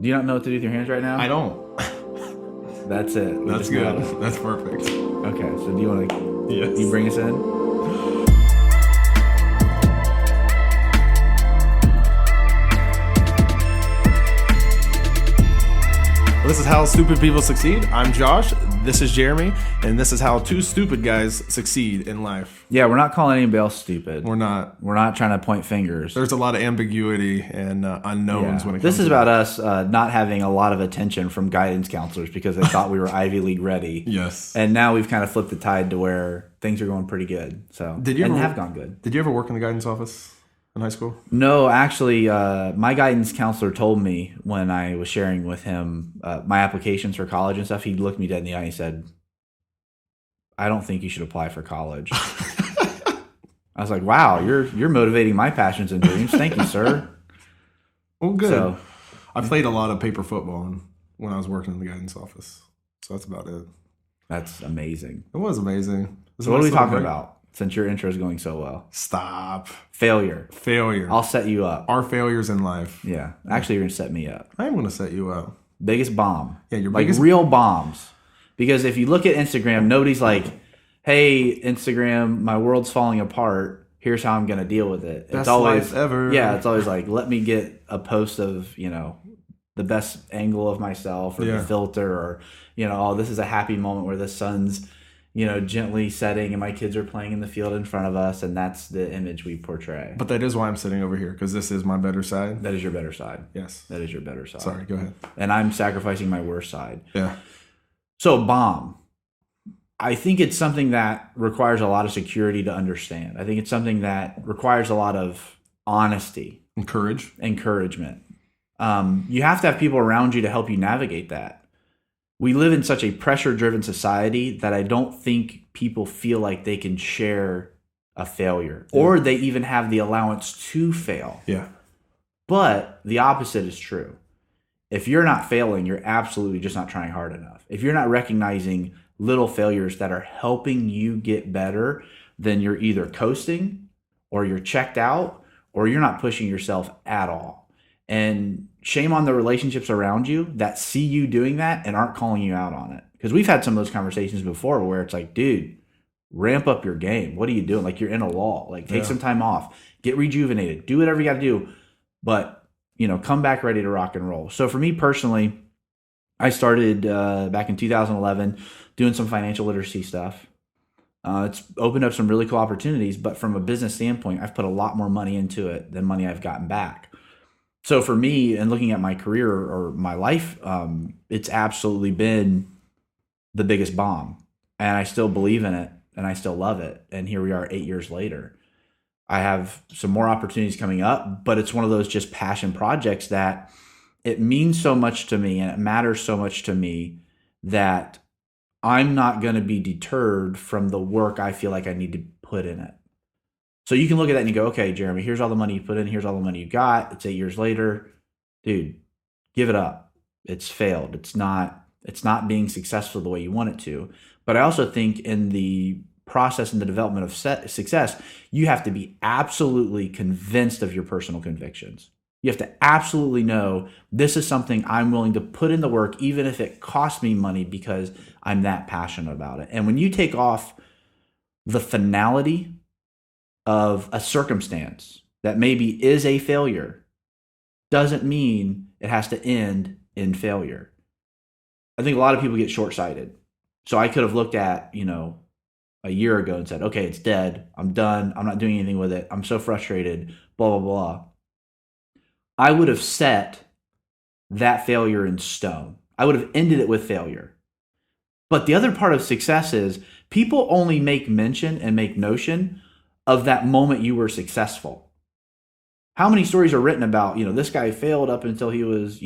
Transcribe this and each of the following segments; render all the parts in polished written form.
Do you not know what to do with your hands right now? I don't. That's it. We That's just good. got it. That's perfect. Okay, so do you want to... Yes. You bring us in? This is how stupid people succeed. I'm Josh. This is Jeremy. And this is how two stupid guys succeed in life. Yeah, we're not calling anybody else stupid. We're not. We're not trying to point fingers. There's a lot of ambiguity and unknowns when it comes This is to about us not having a lot of attention from guidance counselors because they thought we were Ivy League ready. Yes. And now we've kind of flipped the tide to where things are going pretty good. So and have gone good. Did you ever work in the guidance office in high school? No, actually, my guidance counselor told me when I was sharing with him my applications for college and stuff, he looked me dead in the eye and he said, I don't think you should apply for college. I was like, wow, you're motivating my passions and dreams. Thank you, sir. Well, good. So, I played a lot of paper football when I was working in the guidance office. So that's about it. that's amazing. It was amazing. So what are we talking about since your intro is going so well? Stop. Failure. Failure. I'll set you up. Our failures in life. Yeah. Actually, you're going to set me up. I am going to set you up. Biggest bomb. Yeah, your like biggest... real bombs. Because if you look at Instagram, nobody's like, hey, Instagram, my world's falling apart. Here's how I'm going to deal with it. Best it's always life ever. Yeah, it's always like, let me get a post of, the best angle of myself or the filter or, oh, this is a happy moment where the sun's, gently setting and my kids are playing in the field in front of us. And that's the image we portray. But that is why I'm sitting over here, because this is my better side. That is your better side. Yes. That is your better side. Sorry, go ahead. And I'm sacrificing my worst side. Yeah. So bomb. I think it's something that requires a lot of security to understand. I think it's something that requires a lot of honesty. Encouragement. You have to have people around you to help you navigate that. We live in such a pressure-driven society that I don't think people feel like they can share a failure or they even have the allowance to fail. Yeah. But the opposite is true. If you're not failing, you're absolutely just not trying hard enough. If you're not recognizing little failures that are helping you get better, then you're either coasting or you're checked out or you're not pushing yourself at all. And shame on the relationships around you that see you doing that and aren't calling you out on it. Because we've had some of those conversations before where it's like, dude, ramp up your game. What are you doing? Like you're in a lull. Like take some time off. Get rejuvenated. Do whatever you got to do. But come back ready to rock and roll. So for me personally, I started back in 2011 doing some financial literacy stuff. It's opened up some really cool opportunities, but from a business standpoint, I've put a lot more money into it than money I've gotten back. So for me, and looking at my career or my life, it's absolutely been the biggest bomb. And I still believe in it, and I still love it. And here we are 8 years later. I have some more opportunities coming up, but it's one of those just passion projects that it means so much to me and it matters so much to me that I'm not going to be deterred from the work I feel like I need to put in it. So you can look at that and you go, okay, Jeremy, here's all the money you put in. Here's all the money you got. It's 8 years later. Dude, give it up. It's failed. It's not being successful the way you want it to. But I also think in the process and the development of success, you have to be absolutely convinced of your personal convictions. You have to absolutely know this is something I'm willing to put in the work, even if it costs me money, because I'm that passionate about it. And when you take off the finality of a circumstance that maybe is a failure, doesn't mean it has to end in failure. I think a lot of people get short-sighted. So I could have looked at, a year ago and said, okay, it's dead. I'm done. I'm not doing anything with it. I'm so frustrated, blah, blah, blah. I would have set that failure in stone. I would have ended it with failure. But the other part of success is people only make mention and make notion of that moment you were successful. How many stories are written about, this guy failed up until he was,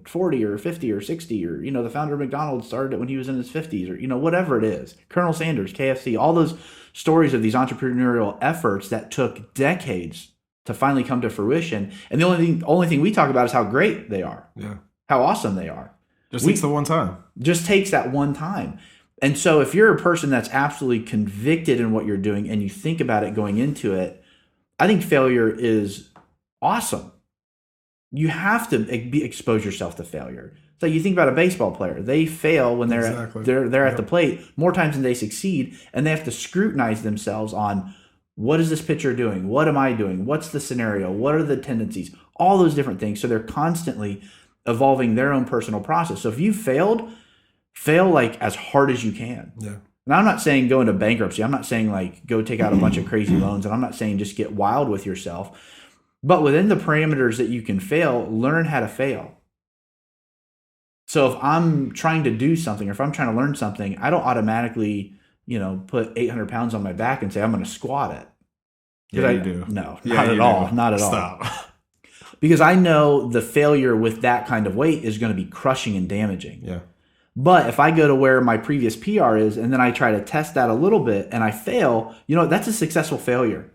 40 or 50 or 60 or, the founder of McDonald's started it when he was in his 50s or, whatever it is. Colonel Sanders, KFC, all those stories of these entrepreneurial efforts that took decades to finally come to fruition. And the only thing we talk about is how great they are. Yeah. How awesome they are. Just takes the one time. Just takes that one time. And so if you're a person that's absolutely convicted in what you're doing and you think about it going into it, I think failure is awesome. You have to expose yourself to failure. So you think about a baseball player; they fail when they're at the plate more times than they succeed, and they have to scrutinize themselves on what is this pitcher doing, what am I doing, what's the scenario, what are the tendencies, all those different things. So they're constantly evolving their own personal process. So if you fail like as hard as you can. Yeah. And I'm not saying go into bankruptcy. I'm not saying like go take out a bunch of crazy loans, and I'm not saying just get wild with yourself. But within the parameters that you can fail, learn how to fail. So if I'm trying to do something, or if I'm trying to learn something, I don't automatically, put 800 pounds on my back and say I'm going to squat it. Yeah, you do. No, not at all. Not at all. Stop. Because I know the failure with that kind of weight is going to be crushing and damaging. Yeah. But if I go to where my previous PR is, and then I try to test that a little bit and I fail, that's a successful failure.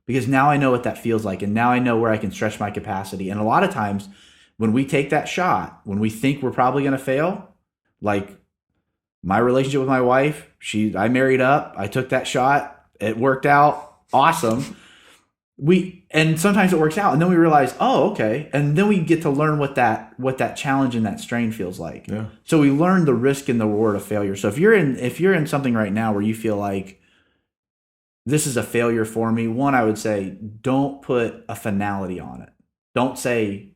Because now I know what that feels like, and now I know where I can stretch my capacity. And a lot of times when we take that shot, when we think we're probably going to fail, like my relationship with my wife, I married up, I took that shot, it worked out, awesome. And sometimes it works out, and then we realize, oh, okay. And then we get to learn what that challenge and that strain feels like. Yeah. So we learn the risk and the reward of failure. So if you're in something right now where you feel like this is a failure for me, one, I would say don't put a finality on it. Don't say,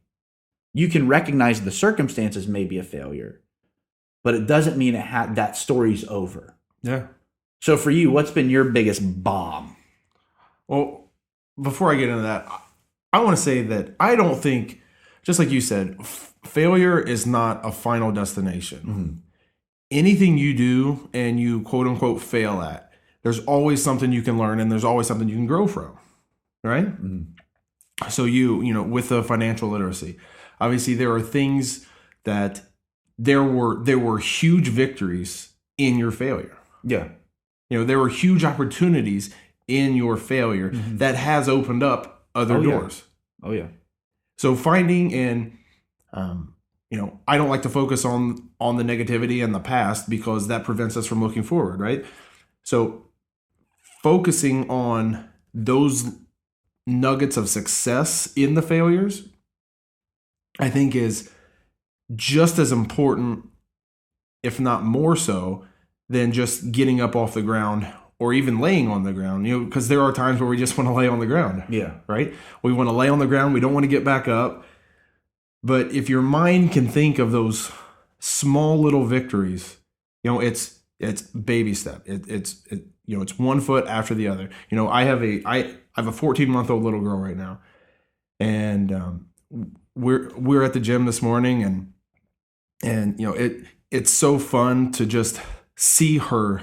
you can recognize the circumstances may be a failure, but it doesn't mean that story's over. Yeah. So for you, what's been your biggest bomb? Well, before I get into that, I want to say that I don't think, just like you said, failure is not a final destination. Mm-hmm. Anything you do and you quote unquote fail at, there's always something you can learn, and there's always something you can grow from, right? Mm-hmm. So with the financial literacy, obviously there are things that there were huge victories in your failure. Yeah. There were huge opportunities in your failure mm-hmm. that has opened up other doors. Yeah. Oh yeah. So finding and I don't like to focus on the negativity and the past, because that prevents us from looking forward, right? So focusing on those nuggets of success in the failures, I think, is just as important, if not more so, than just getting up off the ground or even laying on the ground, because there are times where we just want to lay on the ground. Yeah. Right? We want to lay on the ground. We don't want to get back up. But if your mind can think of those small little victories, it's baby step. It's one foot after the other. I have a 14-month-old little girl right now, and we're at the gym this morning, and it's so fun to just see her,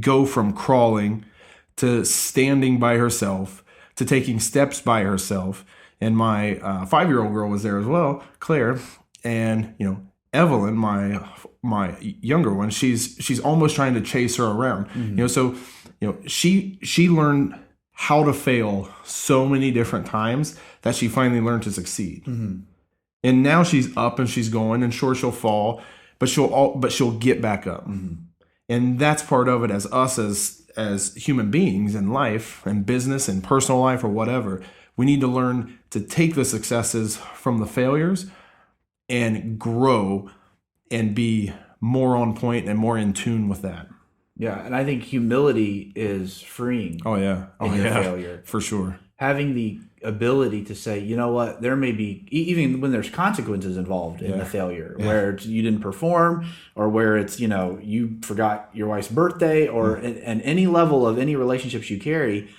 go from crawling to standing by herself to taking steps by herself. And my 5-year-old girl was there as well, Claire, and Evelyn, my younger one, she's almost trying to chase her around. Mm-hmm. So she learned how to fail so many different times that she finally learned to succeed. Mm-hmm. And now she's up and she's going, and sure, she'll fall, but she'll get back up. Mm-hmm. And that's part of it as us as human beings in life and business and personal life or whatever. We need to learn to take the successes from the failures and grow and be more on point and more in tune with that. Yeah, and I think humility is freeing. Oh yeah, failure, for sure. Having the ability to say, you know what, there may be, even when there's consequences involved in the failure, where you didn't perform, or where it's you forgot your wife's birthday, or and any level of any relationships you carry,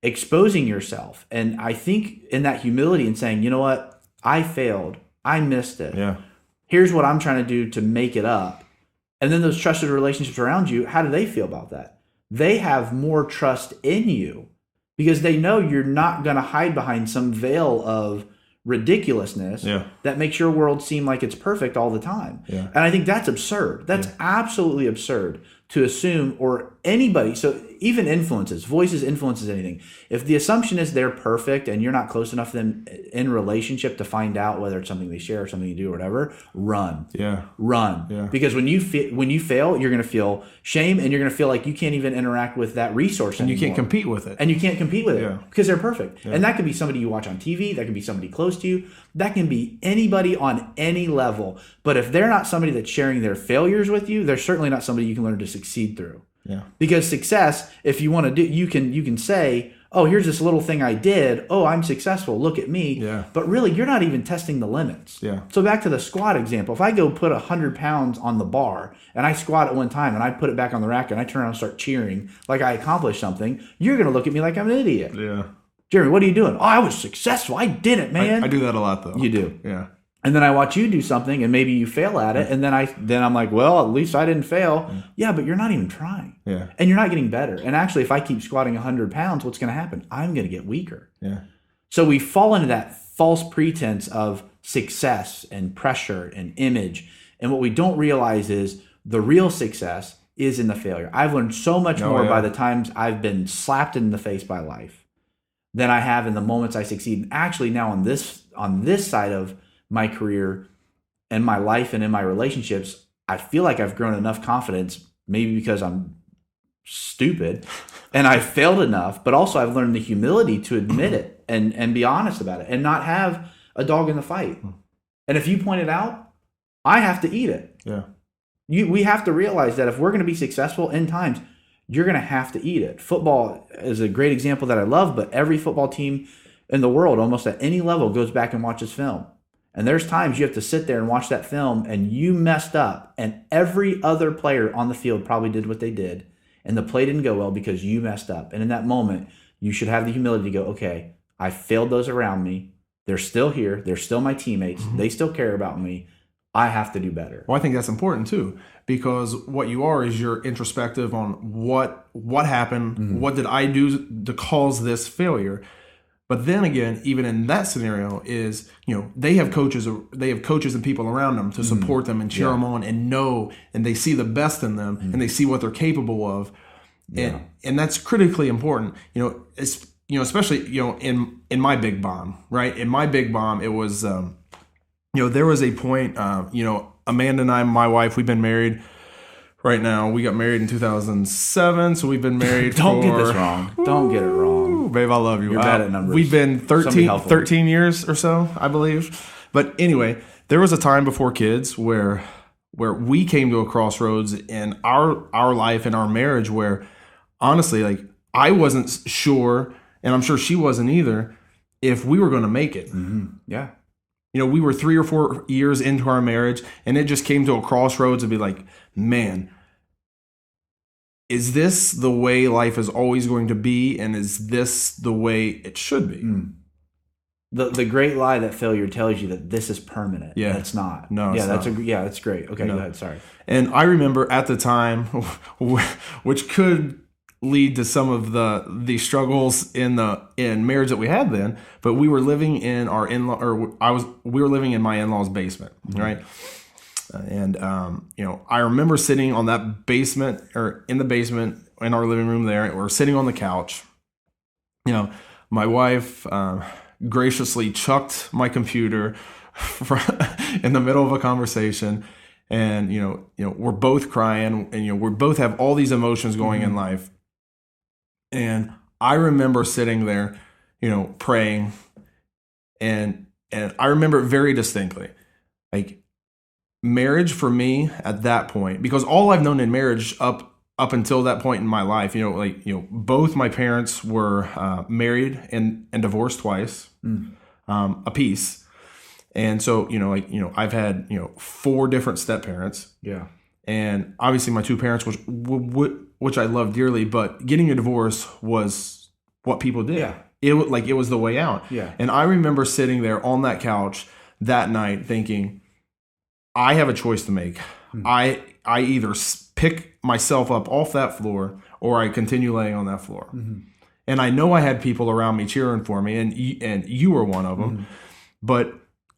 exposing yourself. And I think in that humility and saying, you know what, I failed, I missed it. Yeah. Here's what I'm trying to do to make it up. And then those trusted relationships around you, how do they feel about that? They have more trust in you because they know you're not going to hide behind some veil of ridiculousness that makes your world seem like it's perfect all the time. Yeah. And I think that's absurd. That's absolutely absurd to assume, or anybody. So even voices influences anything. If the assumption is they're perfect and you're not close enough to them in relationship to find out whether it's something they share or something you do or whatever, run. Yeah. Run. Yeah. Because when you fail, you're going to feel shame and you're going to feel like you can't even interact with that resource And anymore. you can't compete with it. And you can't compete with Yeah. it because they're perfect. And that could be somebody you watch on TV. That can be somebody close to you. That can be anybody on any level. But if they're not somebody that's sharing their failures with you, they're certainly not somebody you can learn to succeed through. Yeah. Because success, if you want to do, you can say, oh, here's this little thing I did. Oh, I'm successful. Look at me. Yeah. But really, you're not even testing the limits. Yeah. So back to the squat example. If I go put 100 pounds on the bar and I squat at one time and I put it back on the rack and I turn around and start cheering like I accomplished something, you're going to look at me like I'm an idiot. Yeah. Jeremy, what are you doing? Oh, I was successful. I did it, man. I do that a lot though. You do. Yeah. And then I watch you do something and maybe you fail at it. And then I'm like, well, at least I didn't fail. Yeah, but you're not even trying. Yeah. And you're not getting better. And actually, if I keep squatting 100 pounds, what's going to happen? I'm going to get weaker. Yeah. So we fall into that false pretense of success and pressure and image. And what we don't realize is the real success is in the failure. I've learned so much more by the times I've been slapped in the face by life than I have in the moments I succeed. And actually now on this side of my career and my life and in my relationships, I feel like I've grown enough confidence, maybe because I'm stupid and I failed enough, but also I've learned the humility to admit it and be honest about it and not have a dog in the fight. And if you point it out, I have to eat it. Yeah. We have to realize that if we're going to be successful in times, you're going to have to eat it. Football is a great example that I love, but every football team in the world, almost at any level, goes back and watches film. And there's times you have to sit there and watch that film and you messed up and every other player on the field probably did what they did and the play didn't go well because you messed up. And in that moment, you should have the humility to go, okay, I failed those around me. They're still here. They're still my teammates. They still care about me. I have to do better. Well, I think that's important too, because what you are is you're introspective on what happened, what did I do to cause this failure. But then again, even in that scenario, is they have coaches and people around them to support them and cheer them on and know, and they see the best in them and they see what they're capable of, and that's critically important. Especially in my big bomb, right? In my big bomb, it was there was a point. Amanda and I, my wife, we've been married. Right now, we got married in 2007, so we've been married Don't get this wrong. Don't get it wrong. Babe, I love you. You're bad at numbers. We've been 13 years or so, I believe. But anyway, there was a time before kids where we came to a crossroads in our life and our marriage where, honestly, like I wasn't sure, and I'm sure she wasn't either, if we were going to make it. Yeah. We were 3 or 4 years into our marriage, and it just came to a crossroads and be like, man, is this the way life is always going to be, and is this the way it should be? The great lie that failure tells you that this is permanent. Yeah. And it's not. No, yeah, it's not. That's great. Okay, go ahead. Sorry. And I remember at the time, which could lead to some of the struggles in marriage that we had then, but we were living in we were living in my in-laws' basement, right? And I remember sitting on that basement or in the basement in our living room there. We're sitting on the couch. My wife graciously chucked my computer in the middle of a conversation, and we're both crying, and we both have all these emotions going in life. And I remember sitting there, praying, and I remember it very distinctly, like marriage for me at that point, because all I've known in marriage up until that point in my life, both my parents were married and divorced twice, apiece, and so I've had 4 different step parents, and obviously my 2 parents, which I love dearly, but getting a divorce was what people did. Yeah. It was the way out. Yeah. And I remember sitting there on that couch that night thinking, I have a choice to make. I either pick myself up off that floor or I continue laying on that floor. And I know I had people around me cheering for me, and you were one of them. But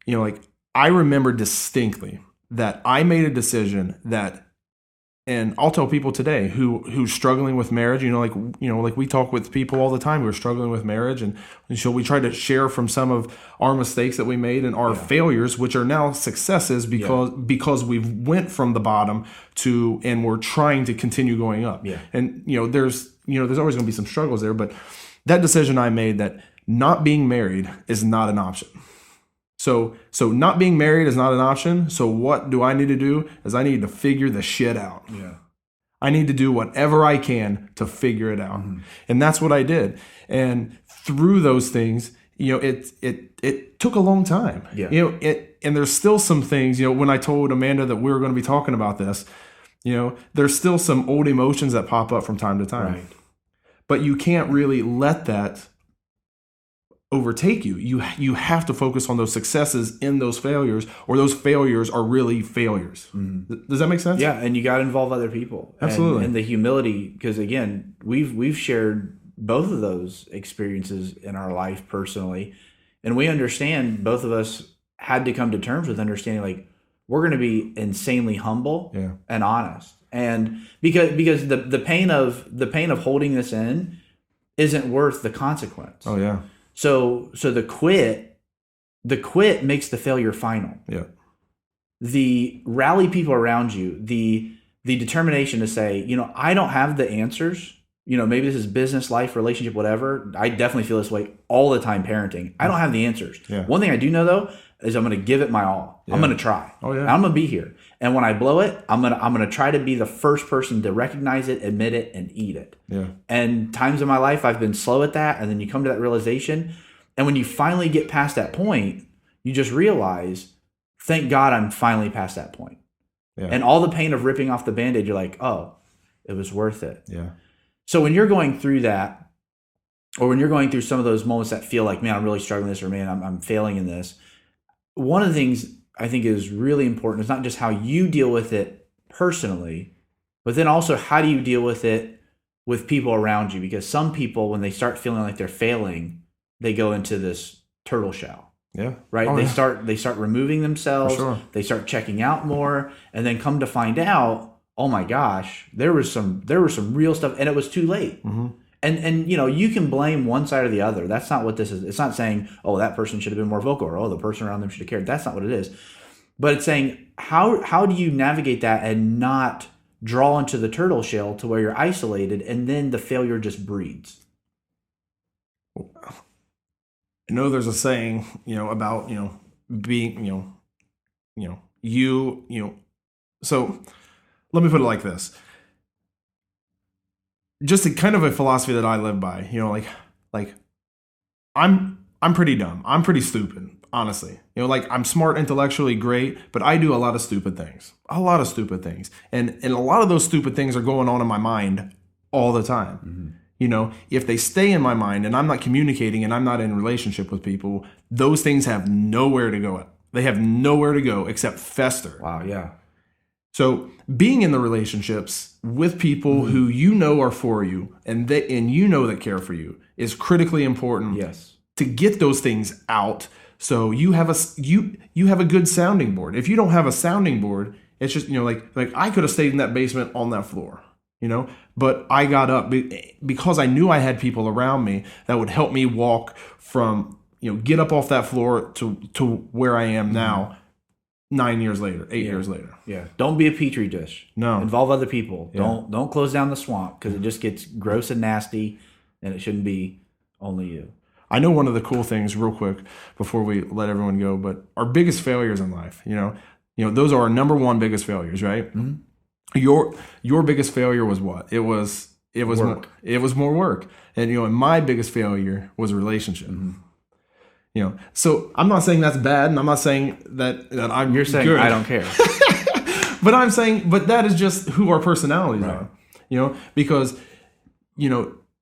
I remember distinctly that I made a decision that And I'll tell people today who's struggling with marriage, like we talk with people all the time who are struggling with marriage, and so we try to share from some of our mistakes that we made and our failures, which are now successes because we've went from the bottom and we're trying to continue going up. Yeah. And there's always going to be some struggles there, but that decision I made that not being married is not an option. So not being married is not an option. So what do I need to do is I need to figure the shit out. Yeah. I need to do whatever I can to figure it out. Mm-hmm. And that's what I did. And through those things, it took a long time. Yeah. And there's still some things, when I told Amanda that we were going to be talking about this, there's still some old emotions that pop up from time to time. Right. But you can't really let that overtake you. You have to focus on those successes in those failures, or those failures are really failures. Mm-hmm. Does that make sense? Yeah, and you got to involve other people. Absolutely. And the humility, because again, we've shared both of those experiences in our life personally, and we understand, both of us had to come to terms with understanding, like, we're going to be insanely humble and honest. And because the pain of holding this in isn't worth the consequence. Oh yeah. So the quit makes the failure final. Yeah. The rally people around you, the determination to say, I don't have the answers. Maybe this is business, life, relationship, whatever. I definitely feel this way all the time parenting. I don't have the answers. Yeah. One thing I do know though is I'm going to give it my all. Yeah. I'm going to try. Oh yeah. And I'm going to be here. And when I blow it, I'm going to try to be the first person to recognize it, admit it, and eat it. Yeah. And times in my life I've been slow at that, and then you come to that realization, and when you finally get past that point, you just realize, thank God I'm finally past that point. Yeah. And all the pain of ripping off the Band-Aid, you're like, oh, it was worth it. Yeah. So when you're going through that, or when you're going through some of those moments that feel like, man, I'm really struggling with this, or man, I'm failing in this, one of the things I think is really important is not just how you deal with it personally, but then also how do you deal with it with people around you? Because some people, when they start feeling like they're failing, they go into this turtle shell. Yeah. Right. Oh, they start removing themselves. For sure. They start checking out more, and then come to find out, oh my gosh, there was some real stuff, and it was too late. Mm-hmm. And you can blame one side or the other. That's not what this is. It's not saying, oh, that person should have been more vocal, or oh, the person around them should have cared. That's not what it is. But it's saying, how do you navigate that and not draw into the turtle shell to where you're isolated, and then the failure just breeds? I know there's a saying, about, being, so let me put it like this. Just a kind of a philosophy that I live by, like I'm pretty dumb. I'm pretty stupid, honestly. I'm smart intellectually, great, but I do a lot of stupid things. And a lot of those stupid things are going on in my mind all the time. Mm-hmm. If they stay in my mind and I'm not communicating and I'm not in relationship with people, those things have nowhere to go. They have nowhere to go except fester. Wow, yeah. So being in the relationships with people who are for you and that care for you is critically important. Yes. To get those things out, so you have a good sounding board. If you don't have a sounding board, it's just like I could have stayed in that basement on that floor. But I got up because I knew I had people around me that would help me walk from, get up off that floor to where I am now, 9 years later, 8 years later. Yeah. Don't be a petri dish. No. Involve other people. Yeah. Don't close down the swamp, because it just gets gross and nasty, and it shouldn't be only you. I know one of the cool things, real quick, before we let everyone go, but our biggest failures in life, those are our number one biggest failures, right? Mm-hmm. Your biggest failure was what? It was work. It was more work. And and my biggest failure was a relationship. Mm-hmm. So I'm not saying that's bad, and I'm not saying that I'm You're saying good. I don't care. But I'm saying, but that is just who our personalities are. Because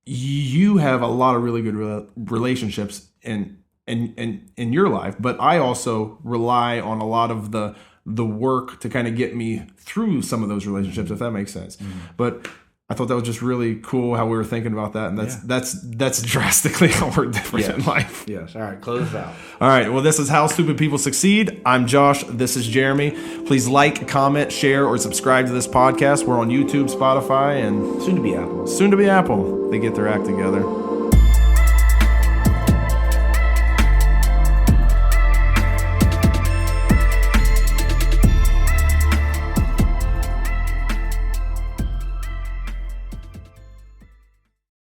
you have a lot of really good relationships in your life, but I also rely on a lot of the work to kind of get me through some of those relationships, if that makes sense. Mm-hmm. But I thought that was just really cool how we were thinking about that, and that's drastically how we're different in life. Yes. All right, close it out. All right. Well, this is How Stupid People Succeed. I'm Josh. This is Jeremy. Please like, comment, share, or subscribe to this podcast. We're on YouTube, Spotify, and Soon to be Apple. soon to be Apple. They get their act together.